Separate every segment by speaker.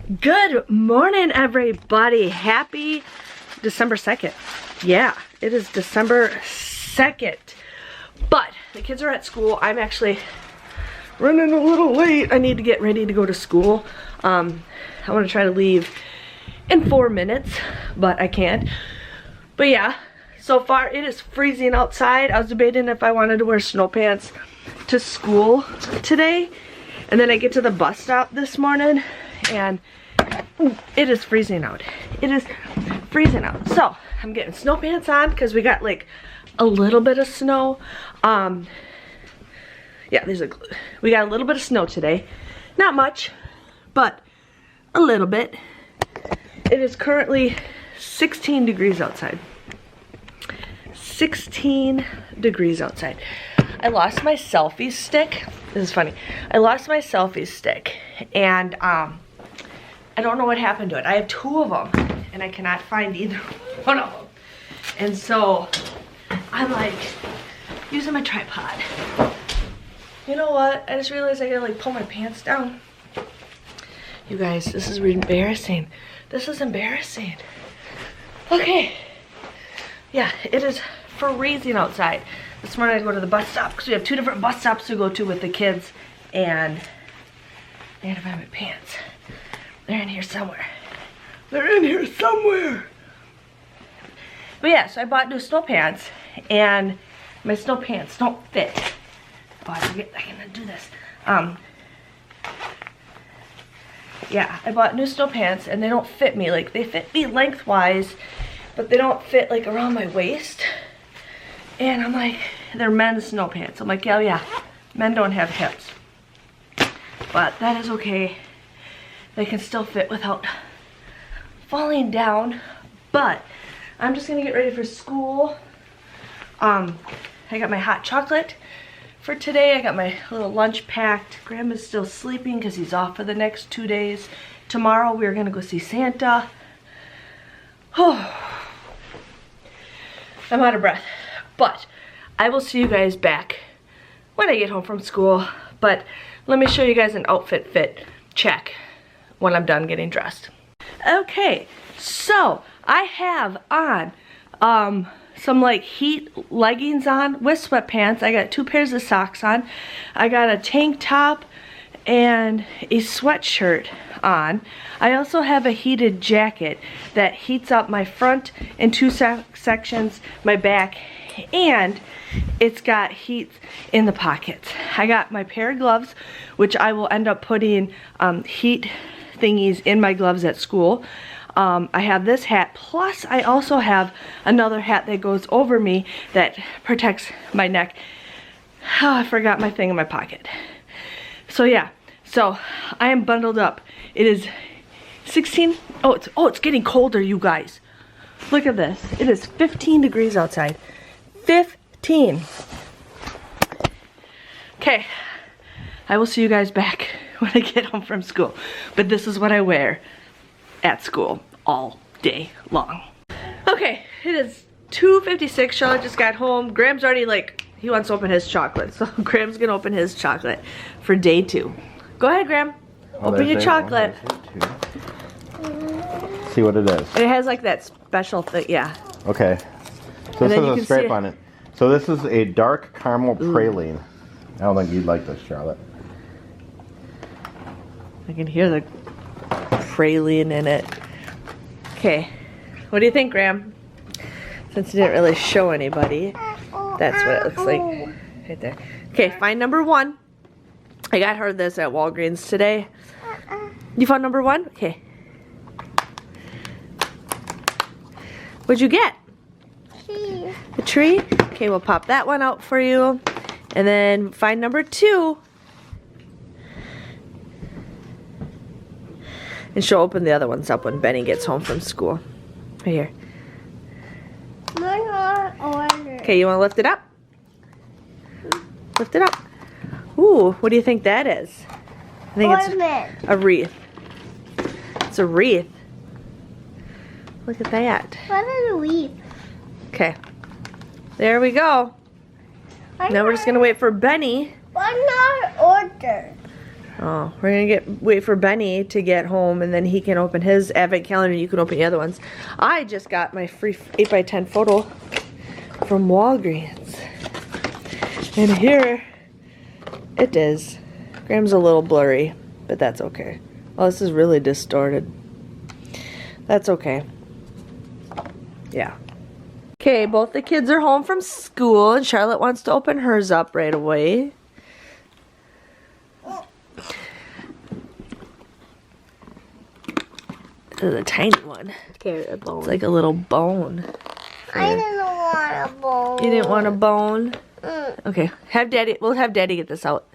Speaker 1: Good morning, everybody. Happy December 2nd. Yeah, it is December 2nd. But the kids are at school. I'm actually running a little late. I need to get ready to go to school. I want to try to leave in 4 minutes, but I can't. But yeah, so far it is freezing outside. I was debating if I wanted to wear snow pants to school today. And then I get to the bus stop this morning and it is freezing out. It is freezing out. So I'm getting snow pants on because we got like a little bit of snow. Yeah, we got a little bit of snow today. Not much, but a little bit. It is currently 16 degrees outside. 16 degrees outside. I lost my selfie stick. This is funny. I lost my selfie stick and I don't know what happened to it. I have 2 of them and I cannot find either one of them. And so I'm like using my tripod. You know what? I just realized I gotta like pull my pants down. You guys, this is embarrassing. This is embarrassing. Okay. Yeah, it is freezing outside. This morning I go to the bus stop because we have 2 different bus stops to go to with the kids, and I gotta find my pants. They're in here somewhere. They're in here somewhere. But yeah, so I bought new snow pants, and my snow pants don't fit. Oh, I can do this. Yeah, I bought new snow pants, and they don't fit me. Like, they fit me lengthwise, but they don't fit like around my waist. And I'm like, they're men's snow pants. I'm like, yeah, men don't have hips. But that is okay. They can still fit without falling down. But I'm just gonna get ready for school. I got my hot chocolate for today. I got my little lunch packed. Grandma's still sleeping because he's off for the next 2 days. Tomorrow we're gonna go see Santa. Oh, I'm out of breath. But I will see you guys back when I get home from school. But let me show you guys an outfit fit check when I'm done getting dressed. Okay, so I have on some like heat leggings on with sweatpants. I got 2 pairs of socks on. I got a tank top and a sweatshirt on. I also have a heated jacket that heats up my front in 2 sections, my back, and it's got heat in the pockets. I got my pair of gloves, which I will end up putting heat thingies in my gloves at school. I have this hat, plus I also have another hat that goes over me that protects my neck. Oh, I forgot my thing in my pocket. So yeah, so I am bundled up. It is 16, it's getting colder, you guys. Look at this, it is 15 degrees outside. 15. Okay, I will see you guys back when I get home from school. But this is what I wear at school all day long. Okay, it is 2:56. Charlotte just got home. Graham's already like, he wants to open his chocolate. So Graham's gonna open his chocolate for day 2. Go ahead, Graham. Open your chocolate.
Speaker 2: See what it is.
Speaker 1: And it has like that special thing, yeah.
Speaker 2: Okay. So this has a stripe on it. So this is a dark caramel praline. I don't think you'd like this, Charlotte.
Speaker 1: I can hear the praline in it. Okay, what do you think, Graham? Since you didn't really show anybody, that's what it looks like right there. Okay, find number 1. I got her this at Walgreens today. You found number 1? Okay. What'd you get? A tree? Okay, we'll pop that one out for you. And then find number 2. And she'll open the other ones up when Benny gets home from school. Right here. Okay, you want to lift it up? Lift it up. Ooh, what do you think that is? I think it's a wreath. It's a wreath. Look at that.
Speaker 3: What is a wreath?
Speaker 1: Okay. There we go. Now we're just gonna wait for Benny.
Speaker 3: Why not order?
Speaker 1: Oh, we're gonna wait for Benny to get home, and then he can open his advent calendar and you can open the other ones. I just got my free 8x10 photo from Walgreens. And here it is. Graham's a little blurry, but that's okay. Oh, this is really distorted. That's okay. Yeah. Okay, both the kids are home from school, and Charlotte wants to open hers up right away. This is a tiny one.
Speaker 3: Carrot bone.
Speaker 1: It's like a little bone.
Speaker 3: I didn't want a bone.
Speaker 1: You didn't want a bone? Okay, have Daddy. We'll have Daddy get this out.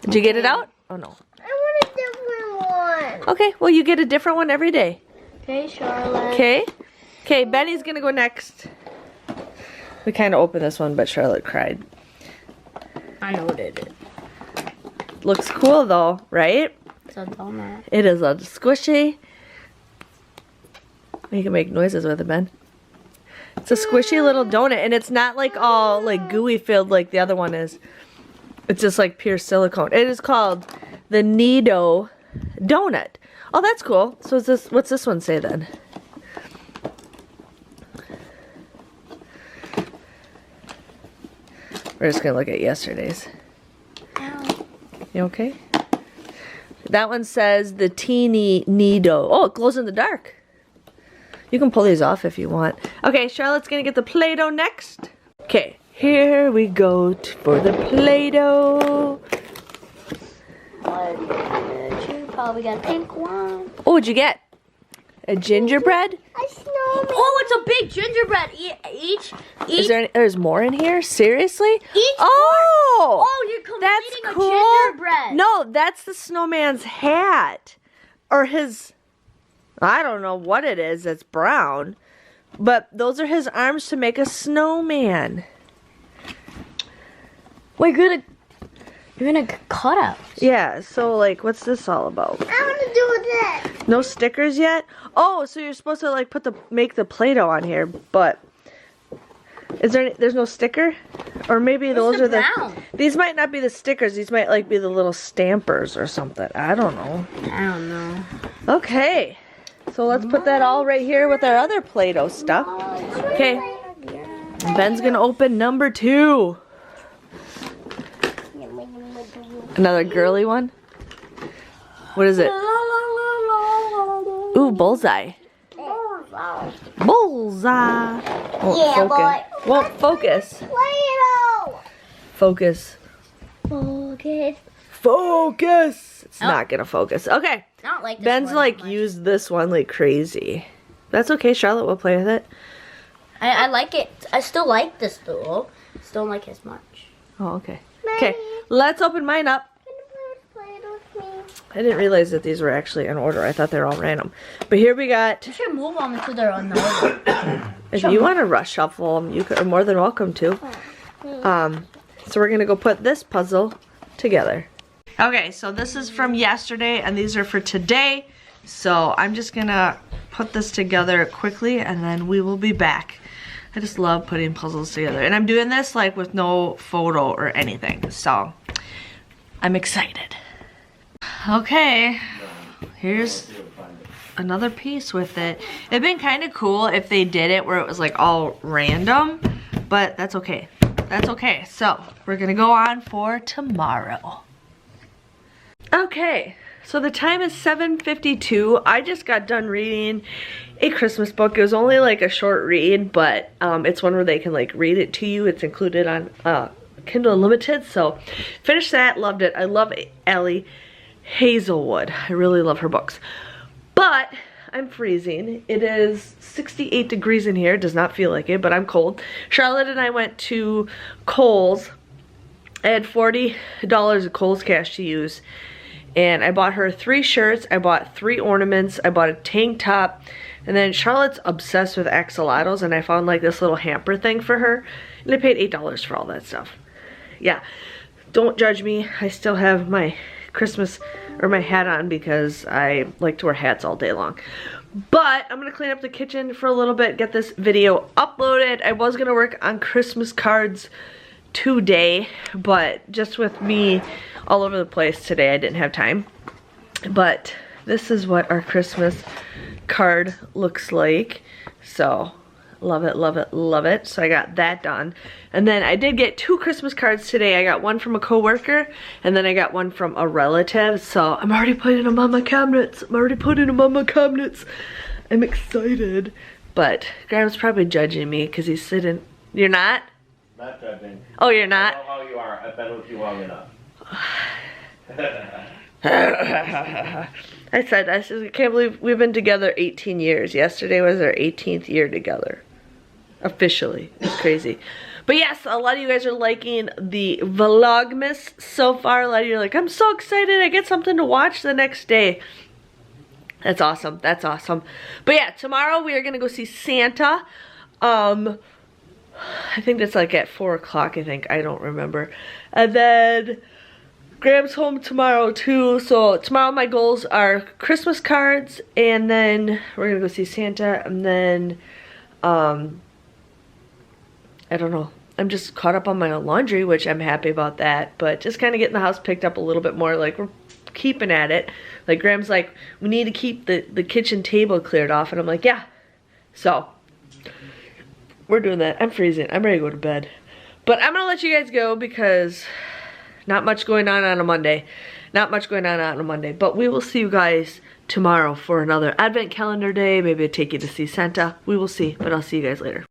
Speaker 1: Did you get it out? Oh no.
Speaker 3: I want a different one.
Speaker 1: Okay, well you get a different one every day.
Speaker 3: Okay, Charlotte.
Speaker 1: Okay. Okay, Benny's gonna go next. We kind of opened this one, but Charlotte cried.
Speaker 3: I know what it is.
Speaker 1: Looks cool though, right?
Speaker 3: It's a donut.
Speaker 1: It is a squishy. You can make noises with it, Ben. It's a squishy little donut, and it's not like all like gooey filled like the other one is. It's just like pure silicone. It is called the Nido donut. Oh, that's cool. So is this? What's this one say then? We're just gonna look at yesterday's.
Speaker 3: Ow.
Speaker 1: You okay? That one says the Teeny Nido. Oh, it glows in the dark. You can pull these off if you want. Okay, Charlotte's gonna get the Play-Doh next. Okay, here we go for the Play-Doh.
Speaker 3: You probably got a pink one.
Speaker 1: Oh, what'd you get? A gingerbread?
Speaker 3: A snowman. Oh, it's a big gingerbread.
Speaker 1: Is there there's more in here? Seriously?
Speaker 3: Each
Speaker 1: oh!
Speaker 3: Oh, you're completing
Speaker 1: That's
Speaker 3: a
Speaker 1: cool.
Speaker 3: gingerbread.
Speaker 1: No, that's the snowman's hat. Or his... I don't know what it is that's brown. But those are his arms to make a snowman.
Speaker 3: You're gonna cut out.
Speaker 1: Yeah, so like, what's this all about?
Speaker 3: I want to do this.
Speaker 1: No stickers yet? Oh, so you're supposed to like make the Play-Doh on here, but there's no sticker? Or maybe those are
Speaker 3: brown?
Speaker 1: These might not be the stickers, these might like be the little stampers or something. I don't know.
Speaker 3: I don't know.
Speaker 1: Okay. So let's put that all right here with our other Play-Doh stuff. Okay. Ben's gonna open number 2. Another girly one? What is it? Ooh, bullseye. Bullseye. Won't focus. Won't focus.
Speaker 3: Play-Doh.
Speaker 1: Focus.
Speaker 3: Focus.
Speaker 1: Focus. It's not gonna focus. Okay.
Speaker 3: I don't like this
Speaker 1: Ben's
Speaker 3: one
Speaker 1: like
Speaker 3: much.
Speaker 1: used this one like crazy. That's okay. Charlotte will play with it.
Speaker 3: I like it. I still like this though. Still don't like it as much.
Speaker 1: Oh, okay. Okay. Let's open mine up. I didn't realize that these were actually in order. I thought they were all random. But here we got...
Speaker 3: You should move them until they're on the order.
Speaker 1: If you want to rush shuffle them, you are more than welcome to. So we're going to go put this puzzle together. Okay, so this is from yesterday, and these are for today. So I'm just going to put this together quickly, and then we will be back. I just love putting puzzles together. And I'm doing this like with no photo or anything. So I'm excited. Okay, here's another piece with it. It'd been kind of cool if they did it where it was like all random, but that's okay. That's okay. So we're gonna go on for tomorrow. Okay, so the time is 7:52. I just got done reading a Christmas book. It was only like a short read, but it's one where they can like read it to you. It's included on Kindle Unlimited. So finished that, loved it. I love Ellie Hazelwood. I really love her books. But I'm freezing. It is 68 degrees in here. It does not feel like it, but I'm cold. Charlotte and I went to Kohl's. I had $40 of Kohl's cash to use. And I bought her 3 shirts. I bought 3 ornaments. I bought a tank top. And then Charlotte's obsessed with axolotls, and I found like this little hamper thing for her. And I paid $8 for all that stuff. Yeah. Don't judge me. I still have my Christmas or my hat on because I like to wear hats all day long. But I'm gonna clean up the kitchen for a little bit, get this video uploaded. I was gonna work on Christmas cards today, but just with me all over the place today. I didn't have time. But this is what our Christmas card looks like. So love it, love it, love it. So I got that done. And then I did get 2 Christmas cards today. I got one from a coworker and then I got one from a relative. So I'm already putting them on my cabinets. I'm excited. But Graham's probably judging me because he's sitting. You're not?
Speaker 2: Not judging.
Speaker 1: Oh, you're not?
Speaker 2: I know how you are. I've been with you long enough.
Speaker 1: I said, I can't believe we've been together 18 years. Yesterday was our 18th year together. Officially. It's crazy. But yes, a lot of you guys are liking the Vlogmas so far. A lot of you are like, I'm so excited. I get something to watch the next day. That's awesome. That's awesome. But yeah, tomorrow we are going to go see Santa. I think that's like at 4 o'clock, I think. I don't remember. And then Graham's home tomorrow too. So tomorrow my goals are Christmas cards, and then we're gonna go see Santa, and then I don't know. I'm just caught up on my laundry, which I'm happy about that, but just kind of getting the house picked up a little bit more. Like, we're keeping at it. Like, Graham's like, we need to keep the kitchen table cleared off, and I'm like, yeah. So we're doing that. I'm freezing. I'm ready to go to bed. But I'm gonna let you guys go because not much going on a Monday. Not much going on a Monday. But we will see you guys tomorrow for another advent calendar day. Maybe I'll take you to see Santa. We will see. But I'll see you guys later.